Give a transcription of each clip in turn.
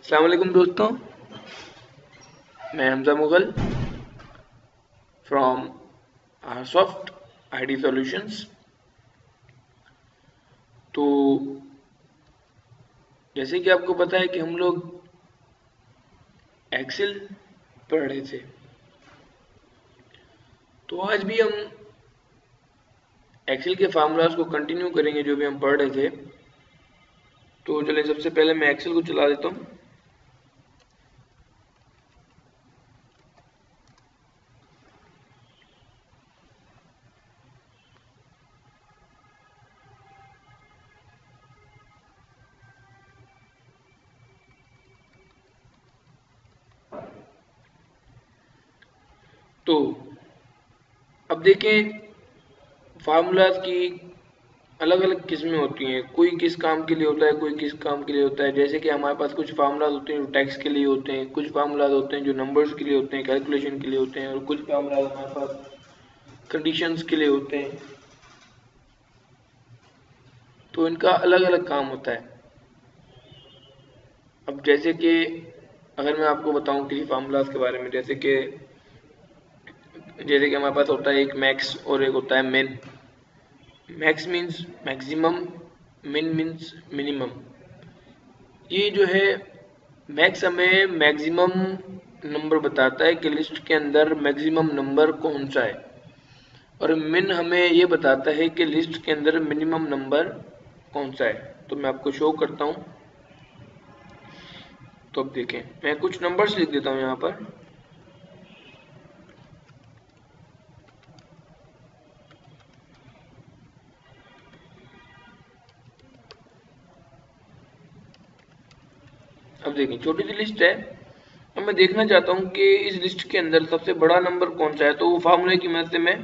अस्सलाम वालेकुम दोस्तों, मैं Hamza Mughal from ArSoft ID solutions. तो जैसे कि आपको पता है कि हम लोग एक्सेल पढ़ रहे थे, तो आज भी हम एक्सेल के फार्मूलाज को कंटिन्यू करेंगे जो भी हम पढ़ रहे थे। तो चलिए सबसे पहले मैं एक्सेल को चला देता हूँ। तो अब देखें, फार्मूलाज की अलग अलग किस्में होती हैं। कोई किस काम के लिए होता है, कोई किस काम के लिए होता है। जैसे कि हमारे पास कुछ फार्मूलाज होते हैं जो टैक्स के लिए होते हैं, कुछ फार्मूलाज होते हैं जो नंबर्स के लिए होते हैं, कैलकुलेशन के लिए होते हैं, और कुछ फार्मूलाज हमारे पास कंडीशंस के लिए होते हैं। तो इनका अलग अलग काम होता है। अब जैसे कि अगर मैं आपको बताऊं किसी फार्मूलाज के बारे में, जैसे कि हमारे पास होता है एक मैक्स और एक होता है मिन। मैक्स मीन्स मैक्सिमम, मिन मीन्स मिनिमम। ये जो है मैक्स हमें मैक्सिमम नंबर बताता है कि लिस्ट के अंदर मैक्सिमम नंबर कौन सा है, और मिन हमें ये बताता है कि लिस्ट के अंदर मिनिमम नंबर कौन सा है। तो मैं आपको शो करता हूँ। तो अब देखें, मैं कुछ नंबर्स लिख देता हूँ यहाँ पर। अब देखें, छोटी सी लिस्ट है। अब मैं देखना चाहता हूँ कि इस लिस्ट के अंदर सबसे बड़ा नंबर कौन सा है, तो वो फार्मूले की मदद से मैं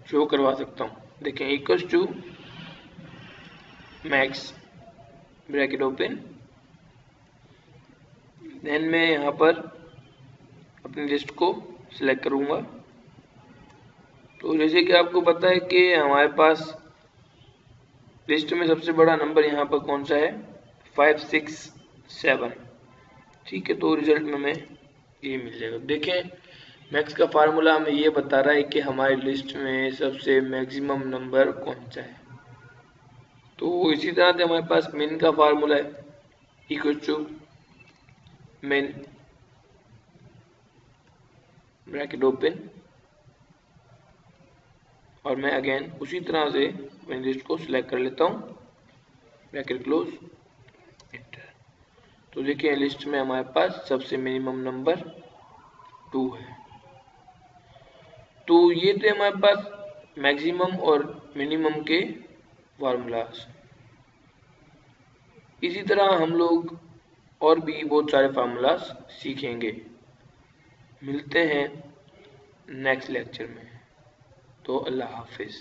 शो करवा सकता हूँ। देखें, equals to max bracket open, then मैं यहाँ पर अपनी लिस्ट को सिलेक्ट करूँगा। तो जैसे कि आपको पता है कि हमारे पास लिस्ट में सबसे बड़ा नंबर यहाँ पर कौन सा है, 567। ठीक है, तो रिजल्ट में हमें ये मिल जाएगा। देखें, मैक्स का फार्मूला हमें ये बता रहा है कि हमारी लिस्ट में सबसे मैक्सिमम नंबर कौन सा है। तो इसी तरह से हमारे पास मिन का फार्मूला है, इक्वल टू मिन ब्रैकेट ओपन, और मैं अगेन उसी तरह से अपनी लिस्ट को सिलेक्ट कर लेता हूँ, ब्रैकेट क्लोज, एंटर। तो देखिए, लिस्ट में हमारे पास सबसे मिनिमम नंबर 2 है। तो ये थे हमारे पास मैक्सिमम और मिनिमम के फार्मूलाज। इसी तरह हम लोग और भी बहुत सारे फार्मूलाज सीखेंगे। मिलते हैं नेक्स्ट लेक्चर में। तो अल्लाह हाफिज़।